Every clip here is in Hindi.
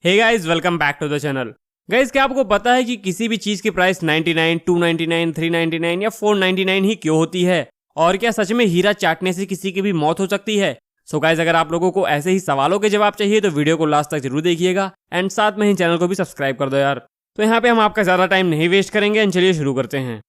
Hey guys, welcome back to the channel. Guys, क्या आपको पता है कि किसी भी चीज की प्राइस 99, 299, 399 या 499 ही क्यों होती है? और क्या सच में हीरा चाटने से किसी की भी मौत हो सकती है? सो गाइस, अगर आप लोगों को ऐसे ही सवालों के जवाब चाहिए तो वीडियो को लास्ट तक जरूर देखिएगा एंड साथ में ही चैनल को भी सब्सक्राइब कर दो यार। तो यहाँ पे हम आपका ज्यादा टाइम नहीं वेस्ट करेंगे एंड चलिए शुरू करते हैं।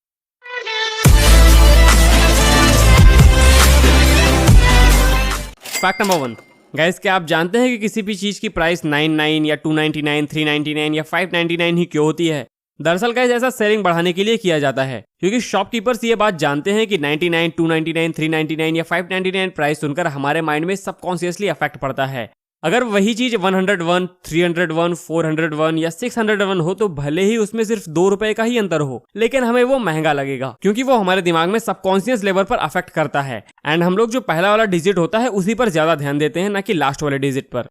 Fact number 1। गाइस, क्या आप जानते हैं कि किसी भी चीज की प्राइस 99 या 299, 399 या 599 ही क्यों होती है? दरअसल गाइस, ऐसा सेलिंग बढ़ाने के लिए किया जाता है क्योंकि शॉपकीपर्स ये बात जानते हैं कि 99, 299, 399 या 599 प्राइस सुनकर हमारे माइंड में सबकॉन्शियसली अफेक्ट पड़ता है। अगर वही चीज 101, 301, 401 या 601 हो तो भले ही उसमें सिर्फ 2 रुपए का ही अंतर हो, लेकिन हमें वो महंगा लगेगा क्योंकि वो हमारे दिमाग में सबकॉन्शियस लेवल पर अफेक्ट करता है एंड हम लोग जो पहला वाला डिजिट होता है उसी पर ज्यादा ध्यान देते हैं, ना कि लास्ट वाले डिजिट पर।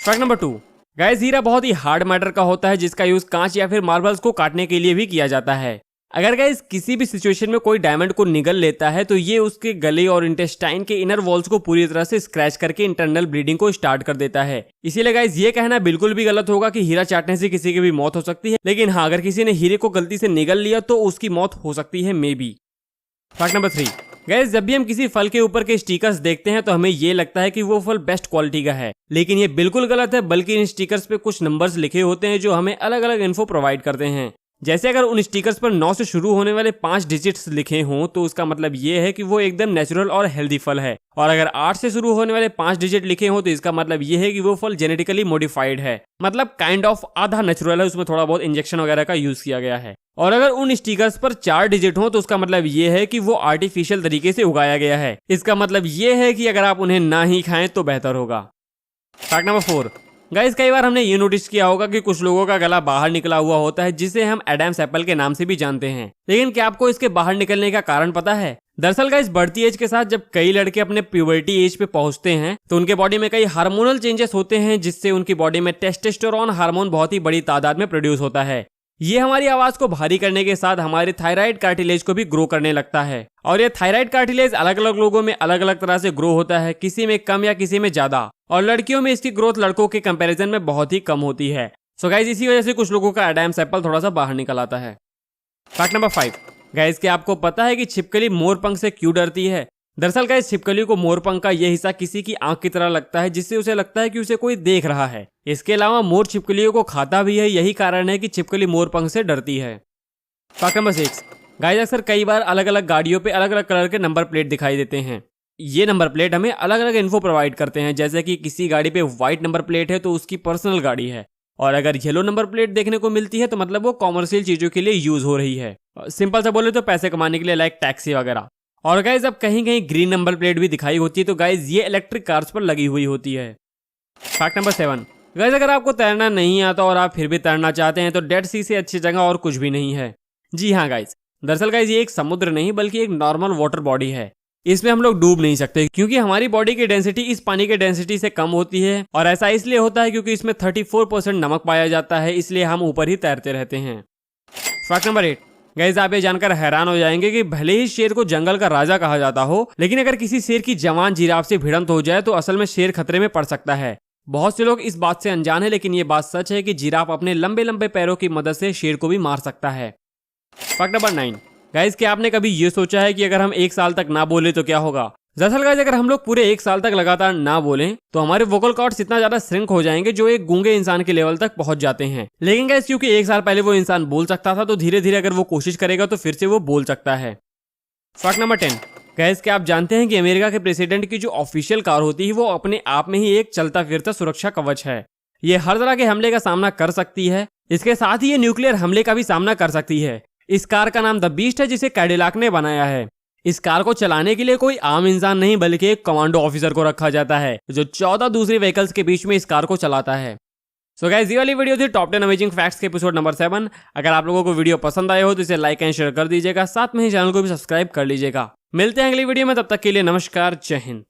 Fact number 2। गाइस, हीरा बहुत ही हार्ड मैटर का होता है जिसका यूज कांच या फिर मार्बल्स को काटने के लिए भी किया जाता है। अगर गाइस किसी भी सिचुएशन में कोई डायमंड को निगल लेता है तो ये उसके गले और इंटेस्टाइन के इनर वॉल्स को पूरी तरह से स्क्रैच करके इंटरनल ब्लीडिंग को स्टार्ट कर देता है। इसीलिए गाइस ये कहना बिल्कुल भी गलत होगा कि हीरा चाटने से किसी की भी मौत हो सकती है, लेकिन हाँ, अगर किसी ने हीरे को गलती से निगल लिया तो उसकी मौत हो सकती है may be. Fact number 3। Guys, जब भी हम किसी फल के ऊपर के स्टिकर्स देखते हैं तो हमें ये लगता है कि वो फल बेस्ट क्वालिटी का है, लेकिन ये बिल्कुल गलत है। बल्कि इन स्टिकर्स पे कुछ नंबर्स लिखे होते हैं जो हमें अलग अलग इन्फो प्रोवाइड करते हैं। जैसे अगर उन स्टिकर्स पर 9 से शुरू होने वाले 5 डिजिट्स लिखे हों तो उसका मतलब ये है कि वो एकदम नेचुरल और हेल्दी फल है, और अगर 8 से शुरू होने वाले 5 डिजिट लिखे हों तो इसका मतलब ये है कि वो फल जेनेटिकली मॉडिफाइड है, मतलब काइंड ऑफ आधा नेचुरल है, उसमें थोड़ा बहुत इंजेक्शन वगैरह का यूज किया गया है। और अगर उन स्टिकर्स पर 4 डिजिट हो तो उसका मतलब ये है कि वो आर्टिफिशियल तरीके से उगाया गया है। इसका मतलब ये है कि अगर आप उन्हें ना ही खाएं तो बेहतर होगा। Fact number 4। गाइस, कई बार हमने ये नोटिस किया होगा कि कुछ लोगों का गला बाहर निकला हुआ होता है जिसे हम एडम्स एप्पल के नाम से भी जानते हैं, लेकिन क्या आपको इसके बाहर निकलने का कारण पता है? दरअसल गाइस, बढ़ती एज के साथ जब कई लड़के अपने प्यूबर्टी एज पे पहुंचते हैं तो उनके बॉडी में कई हार्मोनल चेंजेस होते हैं जिससे उनकी बॉडी में टेस्टोस्टेरोन हार्मोन बहुत ही बड़ी तादाद में प्रोड्यूस होता है। ये हमारी आवाज को भारी करने के साथ हमारे थायराइड कार्टिलेज को भी ग्रो करने लगता है, और ये थायराइड कार्टिलेज अलग अलग लोगों में अलग अलग तरह से ग्रो होता है, किसी में कम या किसी में ज्यादा, और लड़कियों में इसकी ग्रोथ लड़कों के कंपैरिजन में बहुत ही कम होती है। सो गाइस, इसी वजह से कुछ लोगों का एडम्स एप्पल थोड़ा सा बाहर निकल आता है। Fact number 5। गाइस, क्या आपको पता है कि छिपकली मोरपंख से क्यों डरती है? दरअसल गाइस, छिपकली को मोरपंख का यह हिस्सा किसी की आंख की तरह लगता है जिससे उसे लगता है कि उसे कोई देख रहा है। इसके अलावा मोर छिपकलियों को खाता भी है, यही कारण है कि छिपकली मोरपंख से डरती है। Fact number 6। गाइस, अक्सर कई बार अलग अलग गाड़ियों पे अलग अलग कलर के नंबर प्लेट दिखाई देते हैं। ये नंबर प्लेट हमें अलग अलग इन्फो प्रोवाइड करते हैं, जैसे कि किसी गाड़ी पे व्हाइट नंबर प्लेट है तो उसकी पर्सनल गाड़ी है, और अगर येलो नंबर प्लेट देखने को मिलती है तो मतलब वो कॉमर्शियल चीजों के लिए यूज हो रही है, सिंपल से बोले तो पैसे कमाने के लिए, लाइक टैक्सी वगैरह। और गाइस, अब कहीं कहीं ग्रीन नंबर प्लेट भी दिखाई होती है तो गाइस ये इलेक्ट्रिक कार्स पर लगी हुई होती है। Fact number 7। गाइस, अगर आपको तैरना नहीं आता और आप फिर भी तैरना चाहते हैं तो डेड सी से अच्छी जगह और कुछ भी नहीं है। जी हाँ गाइस, दरअसल गाइस ये एक समुद्र नहीं बल्कि एक नॉर्मल वाटर बॉडी है। इसमें हम लोग डूब नहीं सकते क्योंकि हमारी बॉडी की डेंसिटी इस पानी के डेंसिटी से कम होती है, और ऐसा इसलिए होता है क्योंकि इसमें 34% नमक पाया जाता है, इसलिए हम ऊपर ही तैरते रहते हैं। Fact number 8। गाइस, आप ये जानकर हैरान हो जाएंगे कि भले ही शेर को जंगल का राजा कहा जाता हो, लेकिन अगर किसी शेर की जवान जिराफ से भिड़ंत हो जाए तो असल में शेर खतरे में पड़ सकता है। बहुत से लोग इस बात से अनजान है, लेकिन ये बात सच है कि जिराफ अपने लंबे लंबे पैरों की मदद से शेर को भी मार सकता है। Fact number 9। गाइस, क्या आपने कभी ये सोचा है कि अगर हम 1 साल तक ना बोले तो क्या होगा? दरअसल गाइस, अगर हम लोग पूरे 1 साल तक लगातार ना बोलें तो हमारे वोकल कॉर्ड्स इतना ज्यादा श्रिंक हो जाएंगे जो एक गूंगे इंसान के लेवल तक पहुंच जाते हैं। लेकिन गाइस, क्योंकि 1 साल पहले वो इंसान बोल सकता था तो धीरे धीरे अगर वो कोशिश करेगा तो फिर से वो बोल सकता है। Fact number 10। गाइस, क्या आप जानते हैं कि अमेरिका के प्रेसिडेंट की जो ऑफिशियल कार होती है वो अपने आप में ही एक चलता फिरता सुरक्षा कवच है। ये हर तरह के हमले का सामना कर सकती है, इसके साथ ही ये न्यूक्लियर हमले का भी सामना कर सकती है। इस कार का नाम द बीस्ट है जिसे कैडिलैक ने बनाया है। इस कार को चलाने के लिए कोई आम इंसान नहीं बल्कि एक कमांडो ऑफिसर को रखा जाता है जो 14 दूसरी व्हीकल्स के बीच में इस कार को चलाता है। सो गाइस, ये वाली वीडियो थी टॉप 10 अमेजिंग फैक्ट्स के एपिसोड नंबर 7। अगर आप लोगों को वीडियो पसंद आए हो तो इसे लाइक एंड शेयर कर दीजिएगा, साथ में ही चैनल को भी सब्सक्राइब कर लीजिएगा। मिलते हैं अगली वीडियो में, तब तक के लिए नमस्कार, जय हिंद।